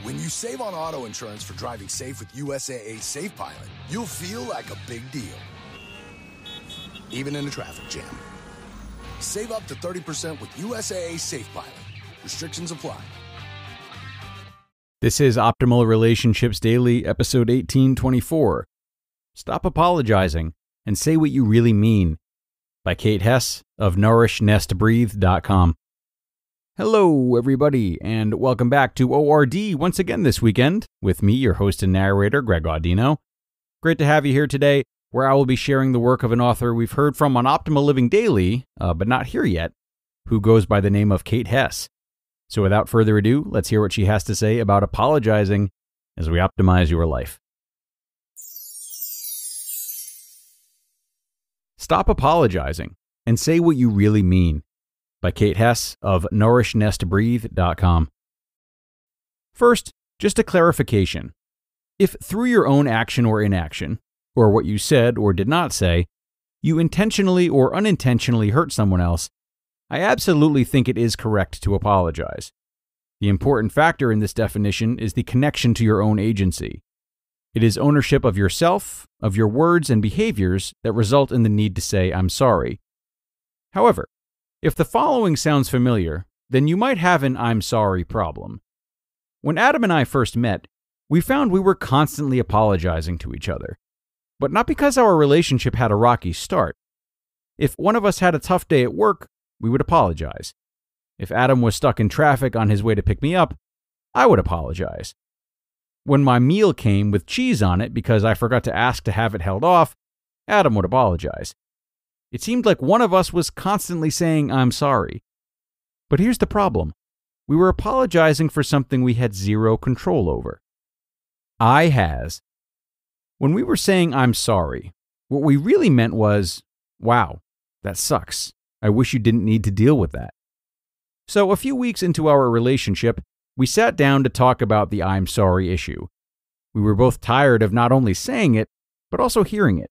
When you save on auto insurance for driving safe with USAA Safe Pilot, you'll feel like a big deal, even in a traffic jam. Save up to 30% with USAA Safe Pilot. Restrictions apply. This is Optimal Relationships Daily, episode 1824. Stop apologizing and say what you really mean, by Kate Hesse of nourishing.com. Hello, everybody, and welcome back to ORD once again this weekend with me, your host and narrator, Greg Audino. Great to have you here today, where I will be sharing the work of an author we've heard from on Optimal Living Daily, but not here yet, who goes by the name of Kate Hesse. So without further ado, let's hear what she has to say about apologizing as we optimize your life. Stop apologizing and say what you really mean, by Kate Hesse of nourishing.com. First, just a clarification. If through your own action or inaction, or what you said or did not say, you intentionally or unintentionally hurt someone else, I absolutely think it is correct to apologize. The important factor in this definition is the connection to your own agency. It is ownership of yourself, of your words and behaviors that result in the need to say, "I'm sorry." However, if the following sounds familiar, then you might have an "I'm sorry" problem. When Adam and I first met, we found we were constantly apologizing to each other. But not because our relationship had a rocky start. If one of us had a tough day at work, we would apologize. If Adam was stuck in traffic on his way to pick me up, I would apologize. When my meal came with cheese on it because I forgot to ask to have it held off, Adam would apologize. It seemed like one of us was constantly saying, "I'm sorry." But here's the problem. We were apologizing for something we had zero control over. I has. When we were saying, "I'm sorry," what we really meant was, "Wow, that sucks. I wish you didn't need to deal with that." So a few weeks into our relationship, we sat down to talk about the "I'm sorry" issue. We were both tired of not only saying it, but also hearing it.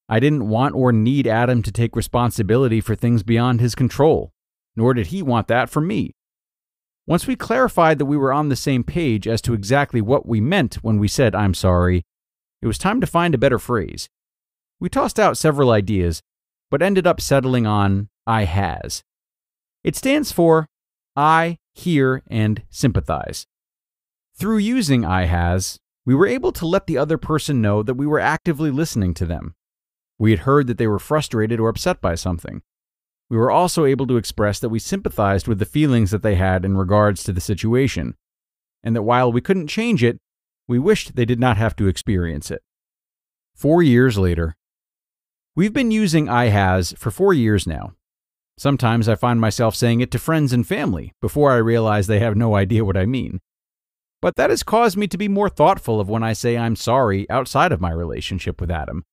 I didn't want or need Adam to take responsibility for things beyond his control, nor did he want that from me. Once we clarified that we were on the same page as to exactly what we meant when we said "I'm sorry," it was time to find a better phrase. We tossed out several ideas, but ended up settling on "I has." It stands for I, hear, and sympathize. Through using "I has," we were able to let the other person know that we were actively listening to them. We had heard that they were frustrated or upset by something. We were also able to express that we sympathized with the feelings that they had in regards to the situation, and that while we couldn't change it, we wished they did not have to experience it. 4 years later. We've been using "I has" for 4 years now. Sometimes I find myself saying it to friends and family before I realize they have no idea what I mean. But that has caused me to be more thoughtful of when I say "I'm sorry" outside of my relationship with Adam.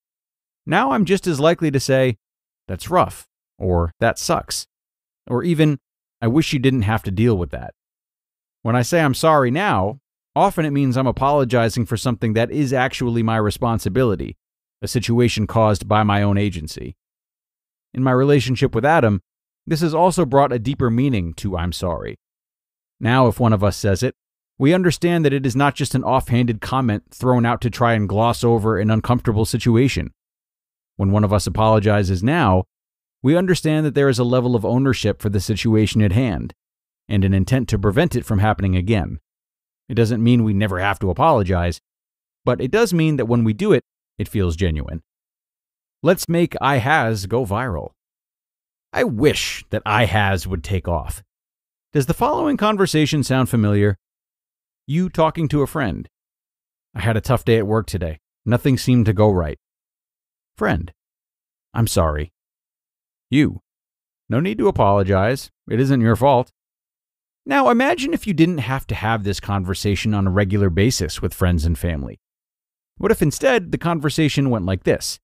Now I'm just as likely to say, "That's rough," or "That sucks," or even, "I wish you didn't have to deal with that." When I say "I'm sorry" now, often it means I'm apologizing for something that is actually my responsibility, a situation caused by my own agency. In my relationship with Adam, this has also brought a deeper meaning to "I'm sorry." Now, if one of us says it, we understand that it is not just an offhanded comment thrown out to try and gloss over an uncomfortable situation. When one of us apologizes now, we understand that there is a level of ownership for the situation at hand, and an intent to prevent it from happening again. It doesn't mean we never have to apologize, but it does mean that when we do it, it feels genuine. Let's make "I has" go viral. I wish that "I has" would take off. Does the following conversation sound familiar? You talking to a friend. "I had a tough day at work today. Nothing seemed to go right." Friend. "I'm sorry." You. "No need to apologize. It isn't your fault." Now imagine if you didn't have to have this conversation on a regular basis with friends and family. What if instead the conversation went like this?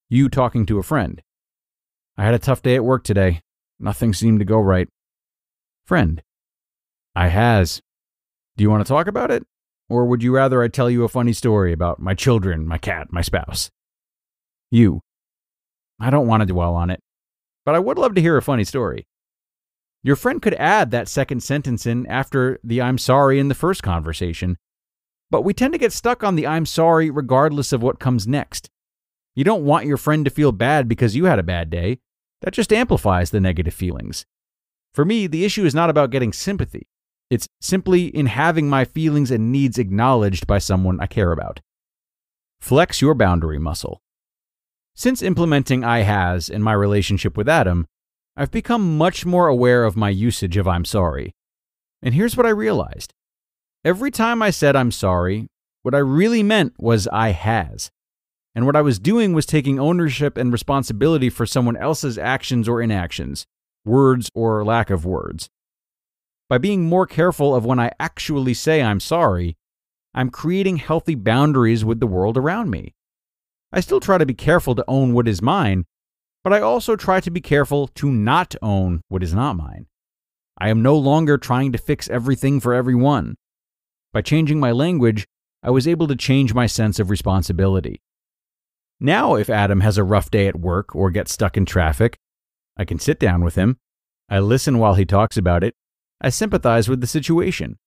You talking to a friend. "I had a tough day at work today. Nothing seemed to go right." Friend. "I has. Do you want to talk about it? Or would you rather I tell you a funny story about my children, my cat, my spouse?" You. "I don't want to dwell on it, but I would love to hear a funny story." Your friend could add that second sentence in after the I'm sorry in the first conversation, but we tend to get stuck on the I'm sorry regardless of what comes next. You don't want your friend to feel bad because you had a bad day. That just amplifies the negative feelings. For me, the issue is not about getting sympathy. It's simply in having my feelings and needs acknowledged by someone I care about. Flex your boundary muscle. Since implementing I has in my relationship with Adam, I've become much more aware of my usage of I'm sorry. And here's what I realized. Every time I said I'm sorry, what I really meant was I has. And what I was doing was taking ownership and responsibility for someone else's actions or inactions, words or lack of words. By being more careful of when I actually say I'm sorry, I'm creating healthy boundaries with the world around me. I still try to be careful to own what is mine, but I also try to be careful to not own what is not mine. I am no longer trying to fix everything for everyone. By changing my language, I was able to change my sense of responsibility. Now, if Adam has a rough day at work or gets stuck in traffic, I can sit down with him. I listen while he talks about it. I sympathize with the situation.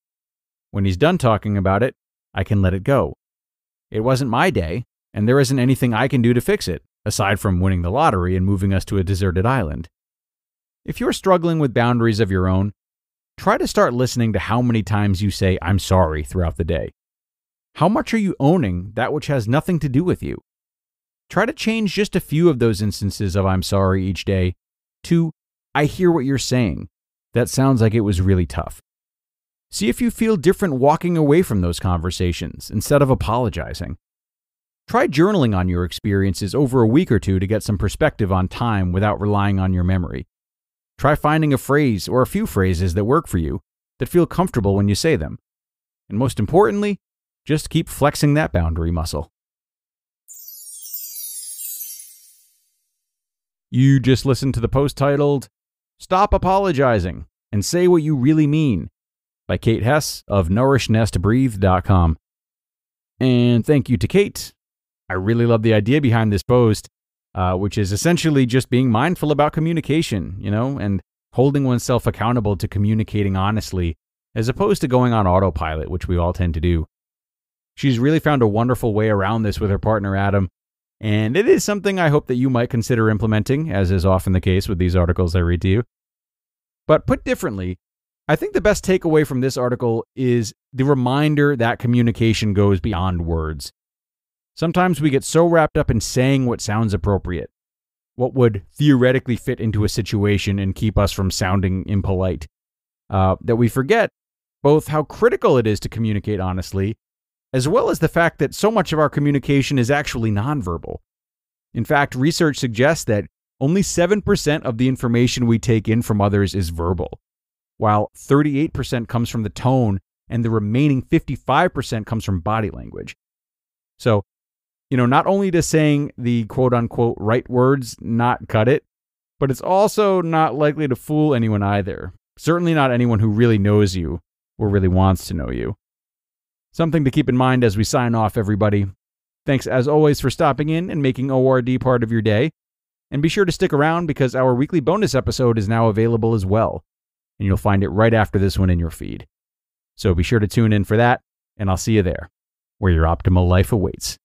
When he's done talking about it, I can let it go. It wasn't my day, and there isn't anything I can do to fix it, aside from winning the lottery and moving us to a deserted island. If you're struggling with boundaries of your own, try to start listening to how many times you say I'm sorry throughout the day. How much are you owning that which has nothing to do with you? Try to change just a few of those instances of I'm sorry each day to I hear what you're saying. That sounds like it was really tough. See if you feel different walking away from those conversations instead of apologizing. Try journaling on your experiences over a week or two to get some perspective on time without relying on your memory. Try finding a phrase or a few phrases that work for you, that feel comfortable when you say them. And most importantly, just keep flexing that boundary muscle. You just listened to the post titled, Stop Apologizing and Say What You Really Mean by Kate Hesse of nourishing.com. And thank you to Kate. I really love the idea behind this post, which is essentially just being mindful about communication, and holding oneself accountable to communicating honestly, as opposed to going on autopilot, which we all tend to do. She's really found a wonderful way around this with her partner, Adam, and it is something I hope that you might consider implementing, as is often the case with these articles I read to you. But put differently, I think the best takeaway from this article is the reminder that communication goes beyond words. Sometimes we get so wrapped up in saying what sounds appropriate, what would theoretically fit into a situation and keep us from sounding impolite, that we forget both how critical it is to communicate honestly, as well as the fact that so much of our communication is actually nonverbal. In fact, research suggests that only 7% of the information we take in from others is verbal, while 38% comes from the tone and the remaining 55% comes from body language. So, not only does saying the quote-unquote right words not cut it, but it's also not likely to fool anyone either. Certainly not anyone who really knows you or really wants to know you. Something to keep in mind as we sign off, everybody. Thanks as always for stopping in and making ORD part of your day. And be sure to stick around because our weekly bonus episode is now available as well. And you'll find it right after this one in your feed. So be sure to tune in for that, and I'll see you there, where your optimal life awaits.